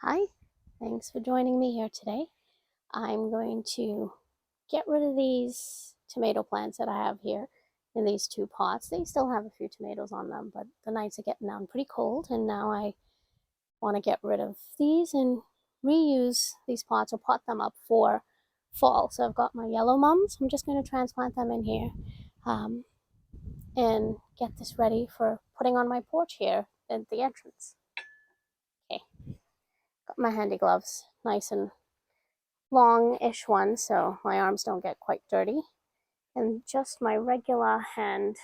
Hi, thanks for joining me here today. I'm going to get rid of these tomato plants that I have here in these two pots. They still have a few tomatoes on them, but the nights are getting down pretty cold, and now I want to get rid of these and reuse these pots or pot them up for fall. So I've got my yellow mums. I'm just going to transplant them in here um, and get this ready for putting on my porch here at the entrance. Okay, got my handy gloves, nice and long-ish one so my arms don't get quite dirty, and just my regular hand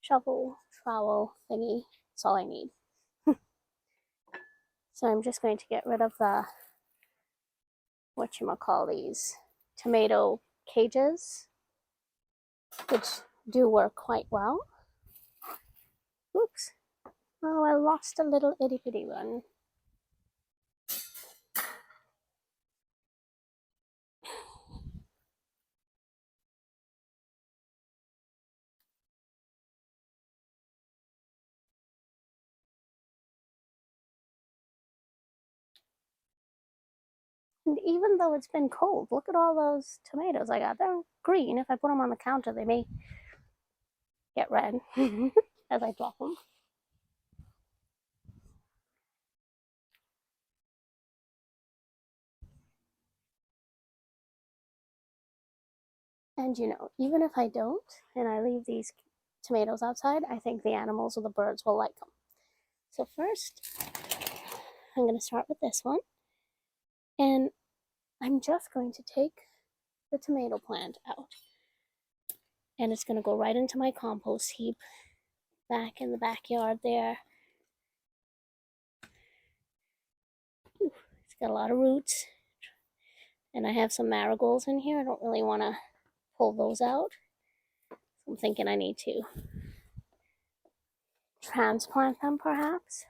shovel trowel thingy. That's all I need. So I'm just going to get rid of the these tomato cages, which do work quite well. Oops, oh, I lost a little itty bitty one. And even though it's been cold, look at all those tomatoes I got. They're green. If I put them on the counter, they may get red as I drop them. And even if I don't, and I leave these tomatoes outside, I think the animals or the birds will like them. So first, I'm going to start with this one. And I'm just going to take the tomato plant out. And it's going to go right into my compost heap back in the backyard there. Ooh, it's got a lot of roots. And I have some marigolds in here. I don't really want to pull those out. So I'm thinking I need to transplant them perhaps.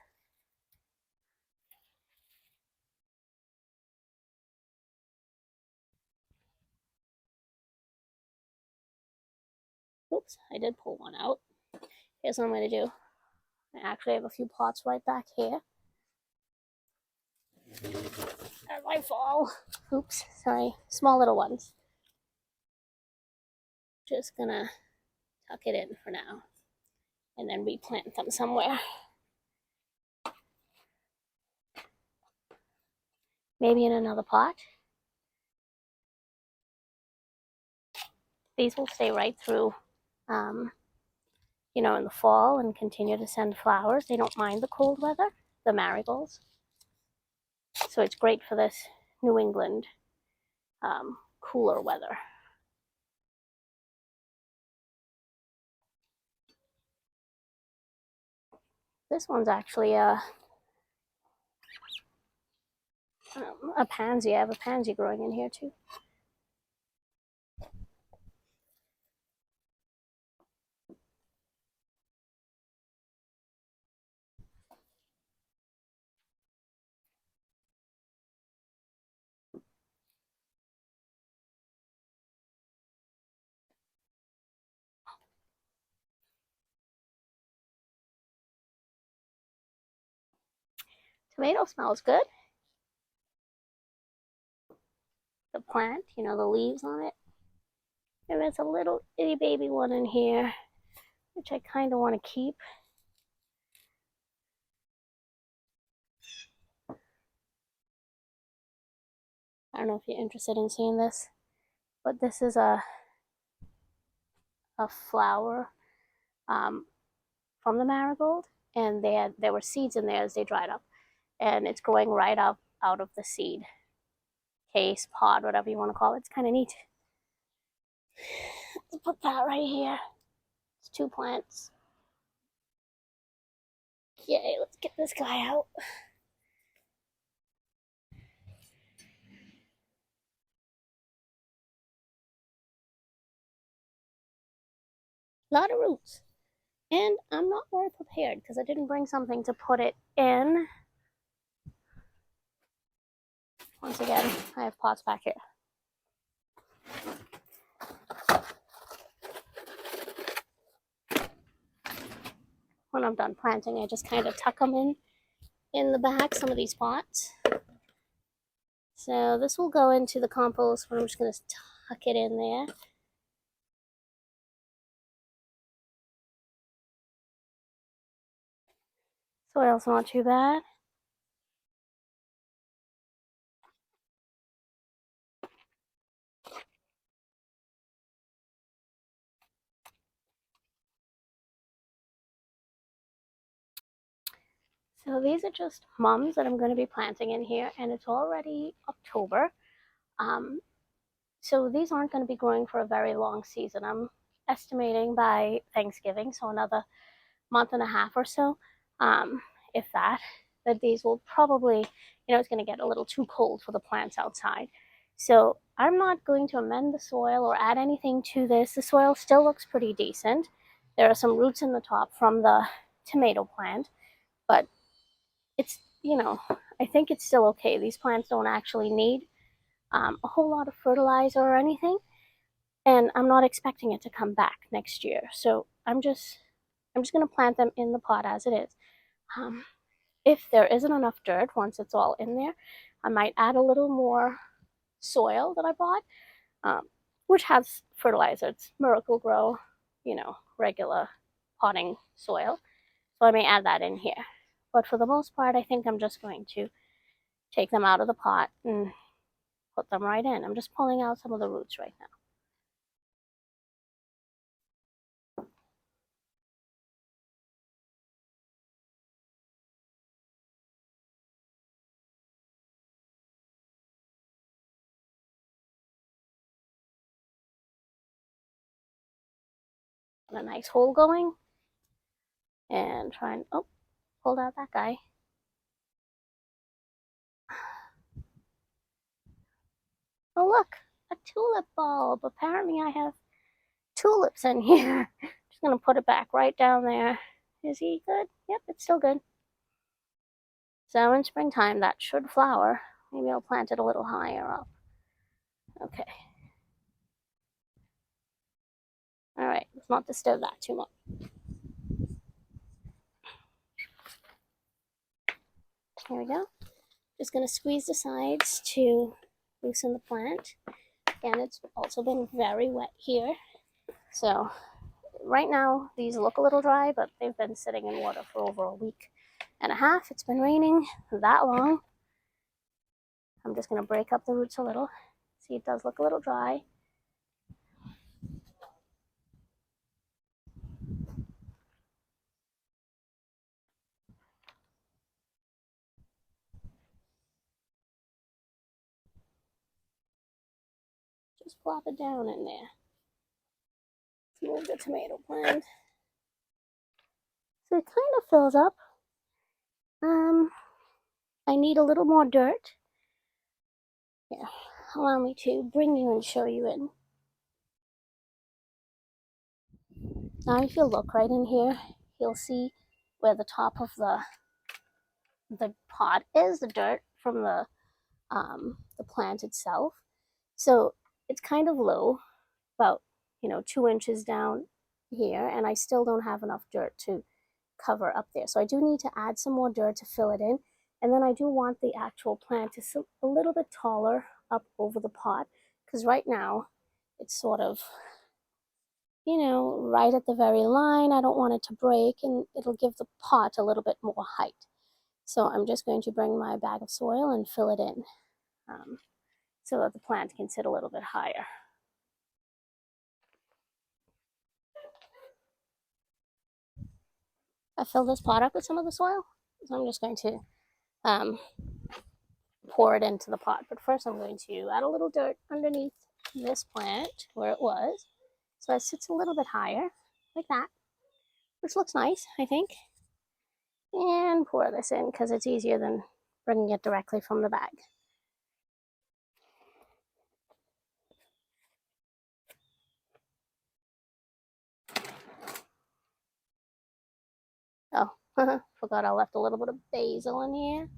Oops, I did pull one out. Here's what I'm going to do. I actually have a few pots right back here. As I fall. Oops, sorry. Small little ones. Just gonna tuck it in for now and then replant them somewhere. Maybe in another pot. These will stay right through, in the fall and continue to send flowers. They don't mind the cold weather, the marigolds. So it's great for this New England cooler weather. This one's actually a pansy. I have a pansy growing in here too. Tomato smells good. The plant, the leaves on it. And there's a little itty baby one in here, which I kind of want to keep. I don't know if you're interested in seeing this, but this is a flower from the marigold, and there were seeds in there as they dried up, and it's growing right up out of the seed case, pod, whatever you want to call it. It's kind of neat. Let's put that right here. It's 2 plants. Yay, let's get this guy out. A lot of roots. And I'm not very prepared because I didn't bring something to put it in. Once again, I have pots back here. When I'm done planting, I just kind of tuck them in the back some of these pots. So this will go into the compost, but I'm just going to tuck it in there. Soil's not too bad. So these are just mums that I'm going to be planting in here, and it's already October. So these aren't going to be growing for a very long season. I'm estimating by Thanksgiving, so another month and a half or so, if that these will probably, it's going to get a little too cold for the plants outside. So I'm not going to amend the soil or add anything to this. The soil still looks pretty decent. There are some roots in the top from the tomato plant, but it's, I think it's still okay. These plants don't actually need a whole lot of fertilizer or anything, and I'm not expecting it to come back next year. So I'm just going to plant them in the pot as it is. If there isn't enough dirt once it's all in there, I might add a little more soil that I bought, which has fertilizer. It's Miracle Grow, regular potting soil. So I may add that in here. But for the most part, I think I'm just going to take them out of the pot and put them right in. I'm just pulling out some of the roots right now. Got a nice hole going. And try and, oh, pulled out that guy. Oh, look, a tulip bulb. Apparently I have tulips in here. Just gonna put it back right down there. Is he good? Yep, it's still good. So in springtime, that should flower. Maybe I'll plant it a little higher up. Okay. All right, let's not disturb that too much. Here we go. Just gonna squeeze the sides to loosen the plant. And it's also been very wet here. So right now, these look a little dry, but they've been sitting in water for over a week and a half. It's been raining that long. I'm just going to break up the roots a little. See, it does look a little dry. Just plop it down in there. Let's move the tomato plant. So it kind of fills up. I need a little more dirt. Here, allow me to bring you and show you in. Now if you look right in here, you'll see where the top of the pot is, the dirt from the plant itself. So it's kind of low, about 2 inches down here, and I still don't have enough dirt to cover up there. So I do need to add some more dirt to fill it in. And then I do want the actual plant to sit a little bit taller up over the pot, because right now it's sort of, right at the very line. I don't want it to break, and it'll give the pot a little bit more height. So I'm just going to bring my bag of soil and fill it in, so that the plant can sit a little bit higher. I filled this pot up with some of the soil, so I'm just going to pour it into the pot. But first I'm going to add a little dirt underneath this plant where it was, so it sits a little bit higher, like that, which looks nice, I think. And pour this in because it's easier than bringing it directly from the bag. Oh, forgot I left a little bit of basil in here.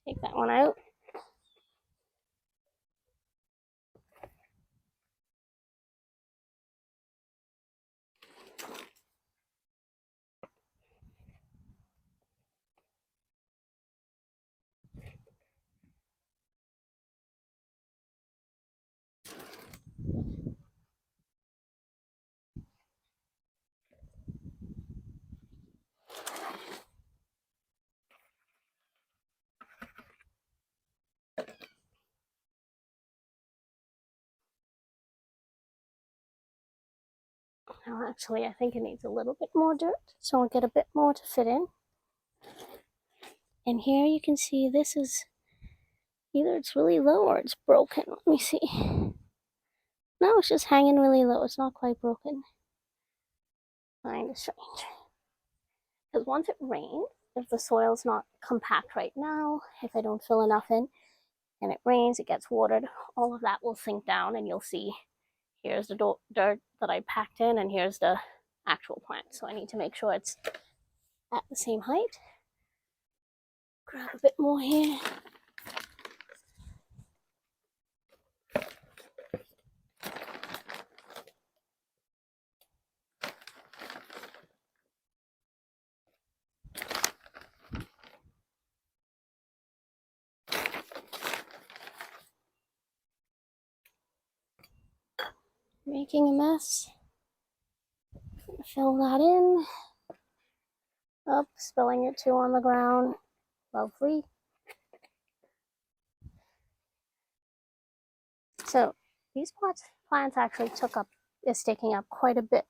Take that one out. Now actually I think it needs a little bit more dirt, so I'll get a bit more to fit in. And here you can see this is either it's really low or it's broken. Let me see. No, it's just hanging really low. It's not quite broken. Kind of strange. Because once it rains, if the soil's not compact right now, if I don't fill enough in, and it rains, it gets watered, all of that will sink down, and you'll see here's the dirt that I packed in, and here's the actual plant. So I need to make sure it's at the same height. Grab a bit more here. Making a mess. Fill that in. Up, spilling it too on the ground. Lovely. So these plants actually is taking up quite a bit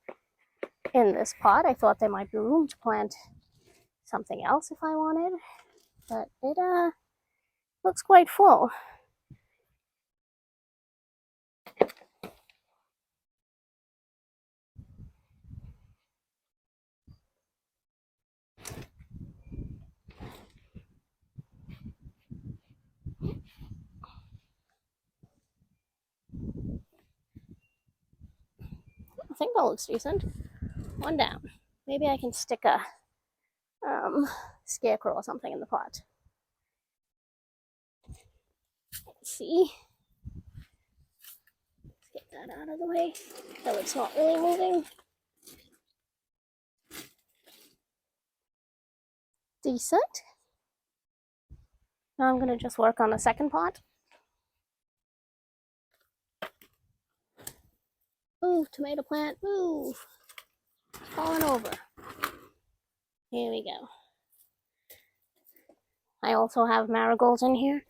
in this pot. I thought there might be room to plant something else if I wanted, but it looks quite full. I think that looks decent. One down. Maybe I can stick a scarecrow or something in the pot. Let's see. Let's get that out of the way so it's not really moving. Decent. Now I'm going to just work on the second pot. Move, tomato plant, move. Falling over. Here we go. I also have marigolds in here,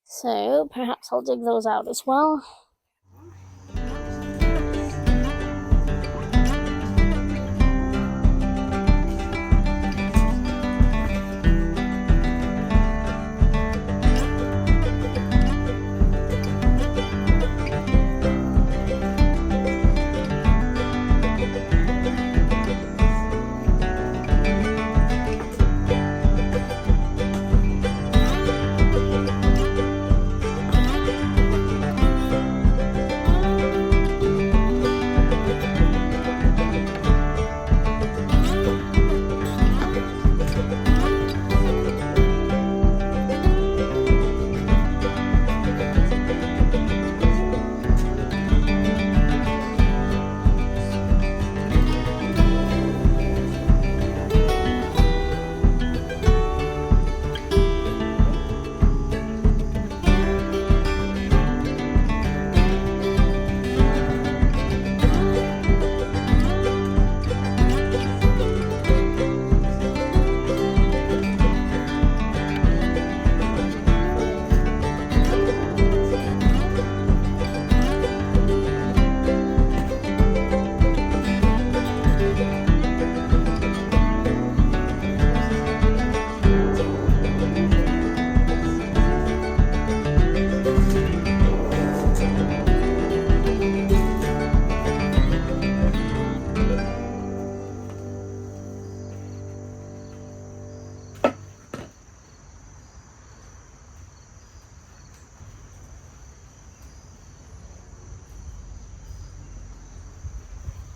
so perhaps I'll dig those out as well.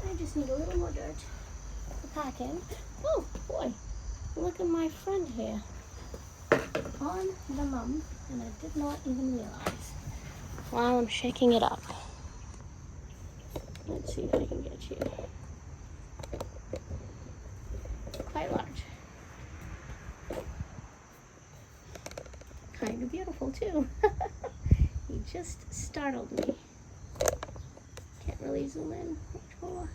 I just need a little more dirt to pack in. Oh boy, look at my friend here on the mum, and I did not even realize while I'm shaking it up. Let's see if I can get you. Quite large. Kind of beautiful too. He just startled me. Can't really zoom in much more.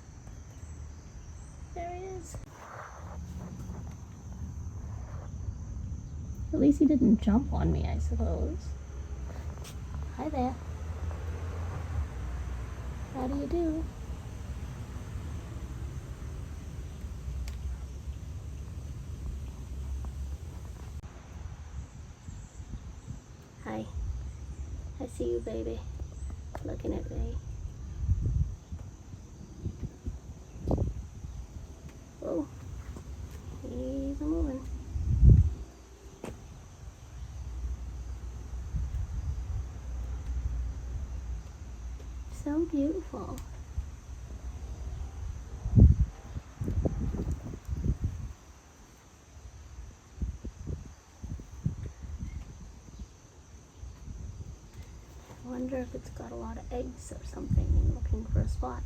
There he is. At least he didn't jump on me, I suppose. Hi there. How do you do? I see you, baby, looking at me. Oh, he's moving. So beautiful. I wonder if it's got a lot of eggs or something and looking for a spot.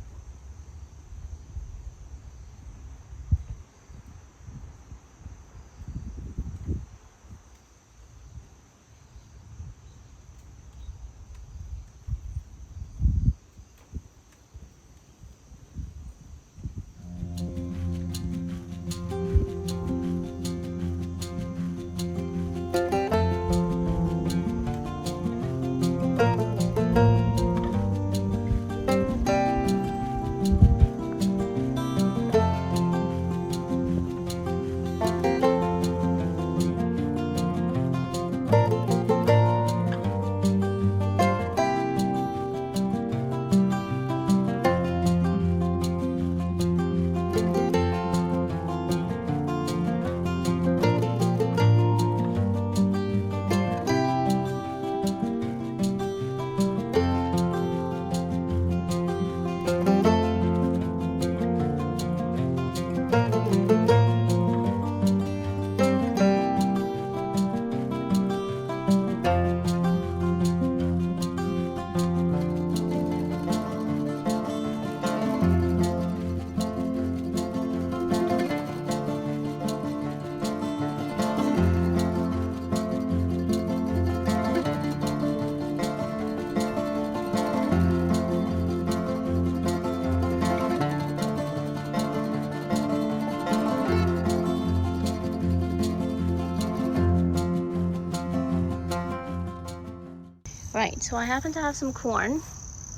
Right, so I happen to have some corn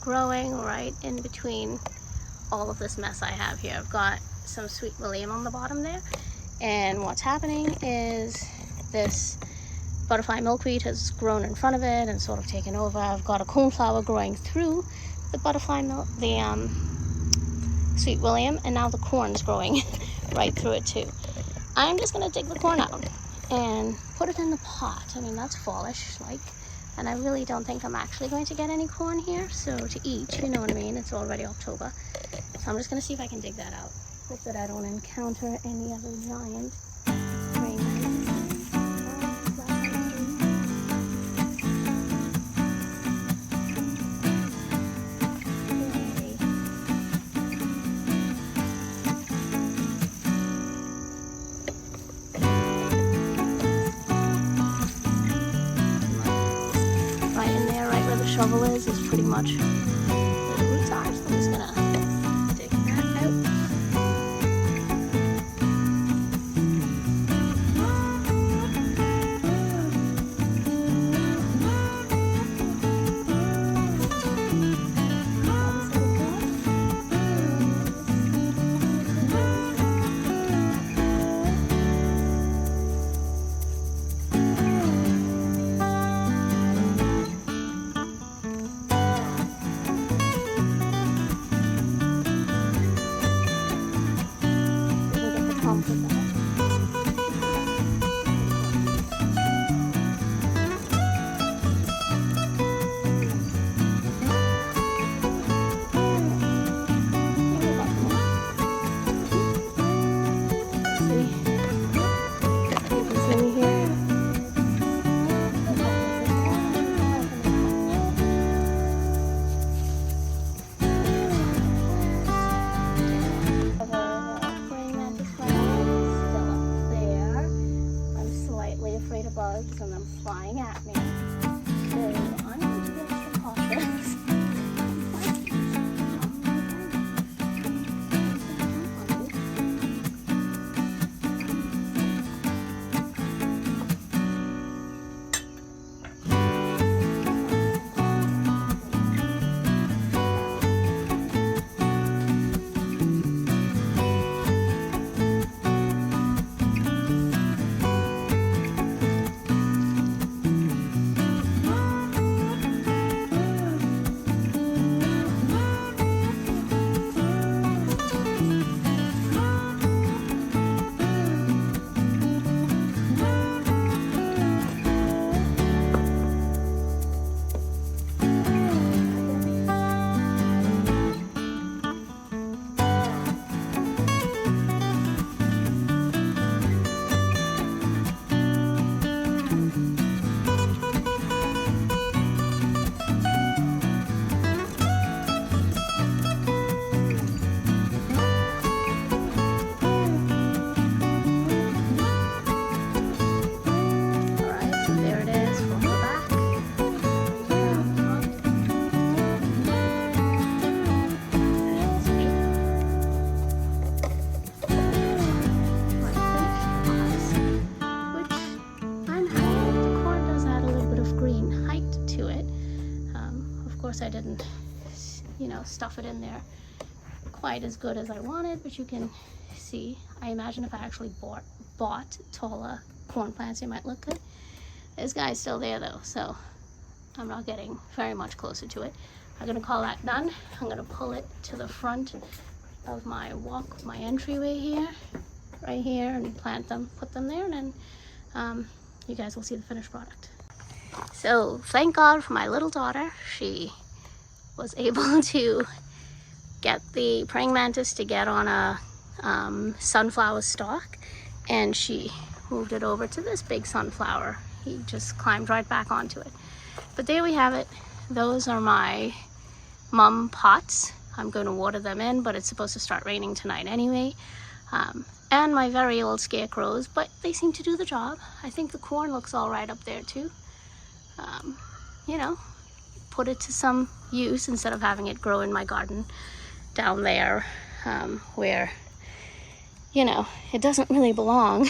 growing right in between all of this mess I have here. I've got some sweet william on the bottom there, and what's happening is this butterfly milkweed has grown in front of it and sort of taken over. I've got a cornflower growing through the sweet william, and now the corn's growing right through it too. I'm just gonna dig the corn out and put it in the pot. I mean, that's fallish like, and I really don't think I'm actually going to get any corn here, so to eat, you know what I mean, it's already October. So I'm just gonna see if I can dig that out. Hope that I don't encounter any other giant rain. Shovel is pretty much where the roots are, so I'm just gonna dig that out. Bugs and them flying at me. So I'm going to be extra cautious. course I didn't, you know, stuff it in there quite as good as I wanted, but you can see, I imagine if I actually bought taller corn plants, it might look good. This guy's still there though, so I'm not getting very much closer to it. I'm gonna call that done. I'm gonna pull it to the front of my entryway here, right here, and plant them, put them there, and then you guys will see the finished product. So thank God for my little daughter. She was able to get the praying mantis to get on a sunflower stalk, and she moved it over to this big sunflower. He just climbed right back onto it. But there we have it. Those are my mum pots. I'm going to water them in, but it's supposed to start raining tonight anyway. And my very old scarecrows, but they seem to do the job. I think the corn looks all right up there too. You know, put it to some use instead of having it grow in my garden down there, where, you know, it doesn't really belong.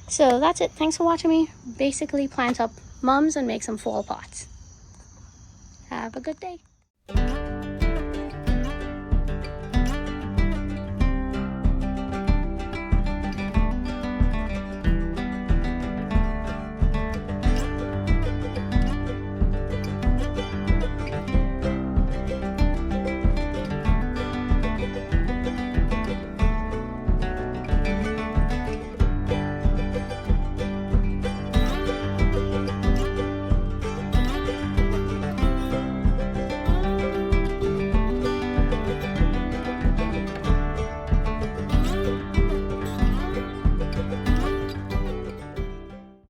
So that's it. Thanks for watching me basically plant up mums and make some fall pots. Have a good day.